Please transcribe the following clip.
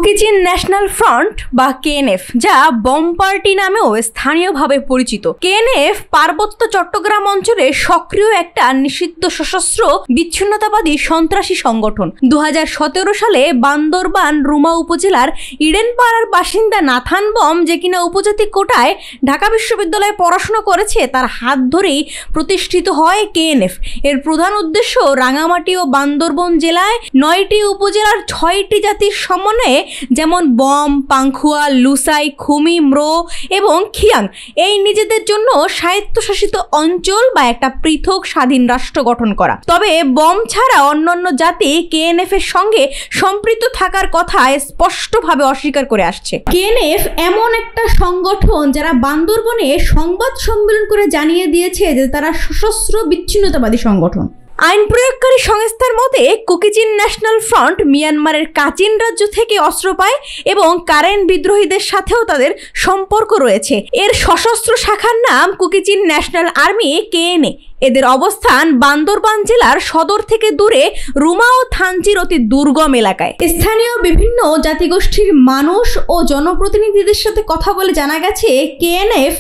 Kuki-Chin national front বা KNF, যা bomb party নামেও স্থানীয়ভাবে পরিচিত। কেএনএফ পার্বত্য চট্টগ্রাম অঞ্চলে সক্রিয় একটা নিষিদ্ধ সশস্ত্র বিচ্ছিন্নতাবাদী সন্ত্রাসী সংগঠন। 2017 সালে বান্দরবান রুমা উপজেলার ইডেনপাড়ার বাসিন্দা নাথান বম, যে কিনা উপজাতি কোটায় ঢাকা বিশ্ববিদ্যালয়ে পড়াশোনা করেছে, তার হাত ধরেই প্রতিষ্ঠিত হয় কেএনএফ। এর প্রধান উদ্দেশ্য রাঙামাটি ও বান্দরবান জেলায় 9টি উপজেলার 6টি জাতির সমন্বয়ে, যেমন বম, পাংখুয়া, লুসাই, খুমি, ম্রো এবং খিয়াং, এই নিজেদের জন্য স্বায়ত্তশাসিত অঞ্চল বা একটা পৃথক স্বাধীন রাষ্ট্র গঠন করা। তবে বম ছাড়া অন্যান্য জাতি কেএনএফ এর সঙ্গে সম্পৃক্ত থাকার কথা স্পষ্টভাবে অস্বীকার করে আসছে। কেএনএফ এমন একটা সংগঠন যারা বান্দরবনে সংবাদ সম্মেলন করে জানিয়ে দিয়েছে যে তারা সশস্ত্র বিচ্ছিন্নতাবাদী সংগঠন। আইন প্রয়োগকারী সংস্থার মতে কুকি-চিন ন্যাশনাল ফ্রন্ট মিয়ানমারের কাচিন রাজ্য থেকে অস্ত্র পায় এবং কারেন বিদ্রোহীদের সাথেও তাদের সম্পর্ক রয়েছে। এর সশস্ত্র শাখার নাম কুকি-চিন ন্যাশনাল আর্মি কেএনএ। এদের অবস্থান বান্দরবান জেলার সদর থেকে দূরে রুমা ও থানচির অতি দুর্গম এলাকায়। স্থানীয় বিভিন্ন জাতিগোষ্ঠীর মানুষ ও জনপ্রতিনিধিদের সাথে কথা বলে জানা গেছে কেএনএফ